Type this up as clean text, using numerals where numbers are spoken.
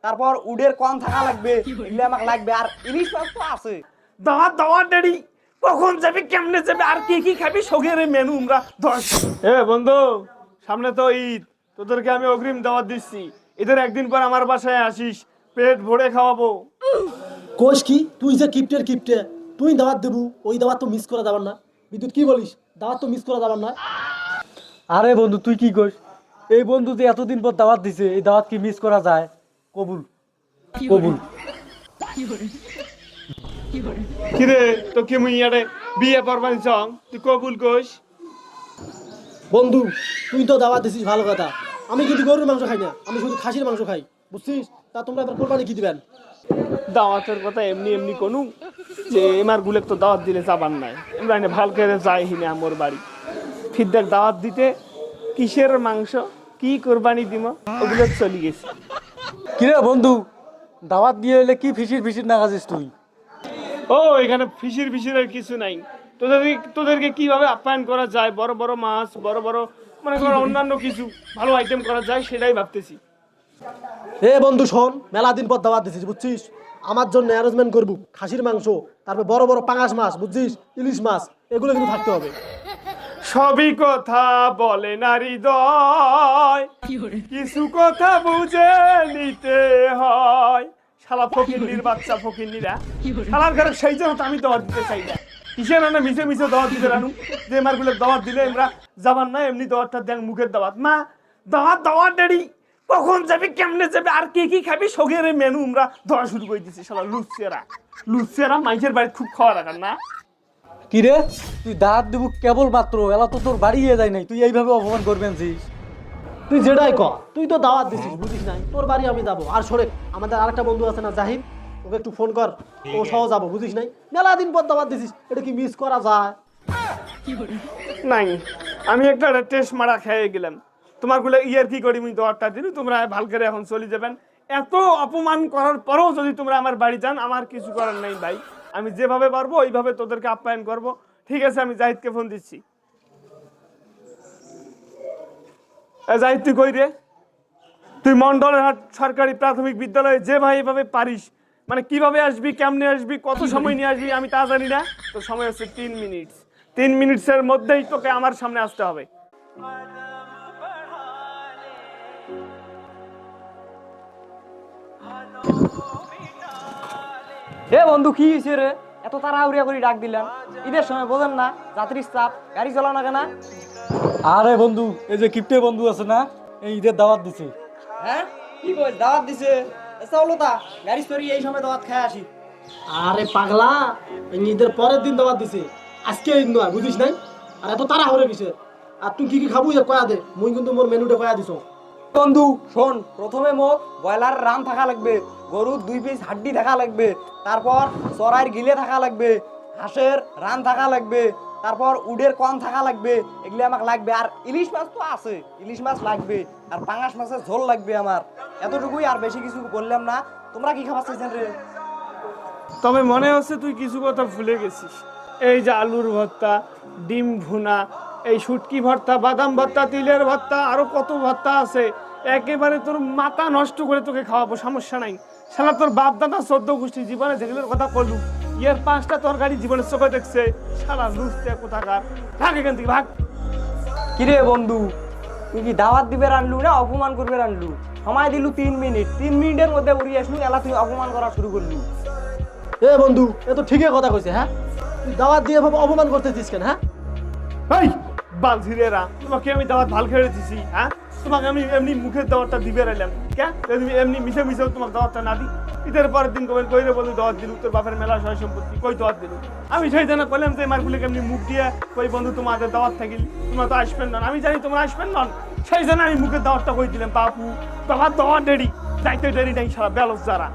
তারপর উডের কন থাকা লাগবে, এগুলো আমাকে লাগবে। আর ইলিশ মাছ তো আছে। দাওয়াত দাওয়াত ডেডি, কখন যাবি, কেমনে যাবি, আর কি কি খাবি, সগের মেনু আমরা ধস। বন্ধু, সামনে তো ঈদ, তোদেরকে আমি অগ্রিম দাওয়াত দিচ্ছি। ঈদের একদিন পর আমার বাসায় আসিস, পেট ভরে খাওয়াবো। কোষ কি তুই যে কিপ্টের কিপ্টে, তুই দাওয়াত দেবু, ওই দাওয়াত তো মিস করা যাবার না। বিদ্যুৎ কি বলিস, দাওয়াত তো মিস করা যাবার না। আরে বন্ধু তুই কি কইস, এই বন্ধু যে এতদিন পর দাওয়াত দিছে, এই দাওয়াত কি মিস করা যায়? কবুল কবুল। কিরে তো কি মুই ইয়ারে বিয়ে পড়বানি চং, তুই কবুল কইস। বন্ধু তুই তো দাওয়াত দিছিস ভালো কথা, আমি কিন্তু গরুর মাংস খাই না, আমি শুধু খাসির মাংস খাই, বুঝছিস? তা তোমরা এবার কোরবানি কি দিবেন? দাওয়াতের কথা এমনি এমনি কোনু যে এমার গুলে তো দাওয়াত দিলে যাবার নাই, আমরা এনে ভাল করে যাই হিনে আমার বাড়ি। ফিরদেক দাওয়াত দিতে কিসের মাংস, কি কোরবানি দিব, ওগুলো চলে গেছে। কিরে বন্ধু, দাওয়াত দিয়ে এলে কি ফিসির ফিসির না খাচ্ছিস তুই? ও এখানে ফিসির ফিসিরের কিছু নাই। তোদেরকে কিভাবে আপ্যায়ন করা যায়, বড় বড় মাছ, বড় বড় মনে করো অন্যান্য কিছু ভালো আইটেম করা যায়, সেটাই ভাবতেছি। বন্ধু শোন, মেলা দিন পর দাওয়াত দিছিস, বুঝছিস? আমার জন্য অ্যারেঞ্জমেন্ট করবো খাসির মাংস, তারপর বড় বড় পাঙাশ মাছ, বুঝছিস? ইলিশ মাছ, এগুলো কিন্তু থাকতে হবে। সবই কথা বলে না হৃদয়, কিছু কথা বুঝে নিতে হয়। শালা ফকিন্নির বাচ্চা ফকিন্নিরা, শালার ঘরে সেই জন্য তো আমি দাওয়াত দিতে চাই না। কিসের না মিশে মিশে দাওয়াত দিতে রানু, যে আমার গুলো দাওয়াত দিলে আমরা যাবার না, এমনি দাওয়াতটা দেন মুখের দাওয়াত। মা দাওয়াত দাওয়াত ডেডি, কখন যাবি, কেমনে যাবি, আর কি কি খাবি, সগের মেনু আমরা ধরা শুরু করে দিচ্ছি। শালা লুচেরা মাইজের বাড়ি খুব খাওয়া রাখার না। কিরে তুই দাওয়াত দিব কেবল মাত্র, এলা তো তোর বাড়ি গিয়ে যায় নাই, তুই এইভাবে অপমান করবেন ছিস? তুই যেটাই কর, তুই তো দাওয়াত দিছিস, বুঝিস নাই? তোর বাড়ি আমি যাবো। আর সরে, আমাদের আরেকটা বন্ধু আছে না জাহিদ, ওকে একটু ফোন কর, ও সহ যাবো, বুঝিস নাই? মেলা দিন পর দাওয়াত দিছিস, এটা কি মিস করা যায়? নাই, আমি একটা টেস্ট মারা খেয়ে গেলাম। তোমার গুলো ইয়ার কি করি মুই দরটা দিন, তোমরা ভাল করে এখন চলে যাবেন। এত অপমান করার পরেও যদি তোমরা আমার বাড়ি যান, আমার কিছু করার নাই ভাই। আমি যেভাবে পারবো ওইভাবে তোদেরকে আপ্যায়ন করব। ঠিক আছে, আমি জাহিদকে ফোন দিচ্ছি। জাহিদ তুই কই রে? তুই মন্ডলহাট সরকারি প্রাথমিক বিদ্যালয়ে যে ভাই এভাবে পারিস, মানে কিভাবে আসবি, কেমনে আসবি, কত সময় নিয়ে আসবি আমি তা জানি না। তো সময় হচ্ছে 3 মিনিট। 3 মিনিটের মধ্যেই তোকে আমার সামনে আসতে হবে। বন্ধু কি হয়েছে রে, এত তাড়াহুড়িয়া করে ডাক দিলাম? ঈদের সময় বোঝেন না, যাত্রীর চাপ, গাড়ি চালানো কেন? আরে বন্ধু, এই যে কিপ্টে বন্ধু আছে না, এই ঈদের দাওয়াত দিছে। হ্যাঁ কি কই, দাওয়াত দিছে? চলো তা গাড়ি চড়ি এই সময় দাওয়াত খায় আসি। আরে পাগলা, এই ঈদের পরের দিন দাওয়াত দিছে, আজকে ঈদ নয়, বুঝিস নাই? আর এত তারা হরে কিসের? আর তুই কি কি খাবো কয়া দে, মুই কিন্তু মোর মেনুটা কয়া দিছ। বন্ধু শোন, প্রথমে মোক ব্রয়লার রান থাকা লাগবে, গরুর 2 পিস হাড্ডি থাকা লাগবে, তারপর চড়াইয়ের গিলে থাকা লাগবে, হাঁসের রান থাকা লাগবে, তারপর উডের কন থাকা লাগবে, এগুলি আমাকে লাগবে। আর ইলিশ মাছ তো আছে, ইলিশ মাছ লাগবে, আর পাঙাশ মাছের ঝোল লাগবে আমার। এতটুকুই, আর বেশি কিছু বললাম না। তোমরা কি খাবার চাইছেন রে? তবে মনে হচ্ছে তুই কিছু কথা ভুলে গেছিস। এই যে আলুর ভর্তা, ডিম ভুনা, এই শুটকি ভর্তা, বাদাম ভর্তা, তিলের ভর্তা, আরো কত ভর্তা আছে। একেবারে তোর মাথা নষ্ট করে তোকে খাওয়াবো, সমস্যা নাই। শালা তোর বাপ দাদা 14 গোষ্ঠী জীবনে যেগুলোর কথা বললু, এর 5টা তরকারি জীবনে চোখে দেখছে। শালা লুচতে কোথাকার, ভাগ এখান থেকে ভাগ। কিরে বন্ধু, তুই কি দাওয়াত দিবে রানলু না অপমান করবে রানলু? সময় দিলু 3 মিনিট, 3 মিনিটের মধ্যে উড়িয়ে আসলু, এলা তুই অপমান করা শুরু করলু। বন্ধু, এ তো ঠিকই কথা কইছে। হ্যাঁ, তুই দাওয়াত দিয়ে ভাবে অপমান করতেছিস কেন? হ্যাঁ এই বালঝিরেরা, তোমাকে আমি দাওয়াত ভাল খেয়ে দিছি? হ্যাঁ, তোমাকে আমি এমনি মুখের দাওয়াতটা দিবে রাইলাম কেন? তুমি এমনি মিশে মিশেও তোমাকে দাওয়াতটা না দিই, ঈদের পরের দিন কবেন কইরে বলি দাওয়াত দিলু, তোর বাপের মেলা সয় সম্পত্তি কই দাওয়াত দিলু? আমি সেই জানা কইলাম যে মারগুলিকে এমনি মুখ দিয়ে কই বন্ধু তোমাদের দাওয়াত থাকিল, তোমরা তো আসবেন না, আমি জানি তোমরা আসবেন না, সেই জন্য আমি মুখের দাওয়াতটা কই দিলাম। বাপু বাবা দাওয়াত দেরি, যাইতে দেরি নাই, সারা বেলস যারা।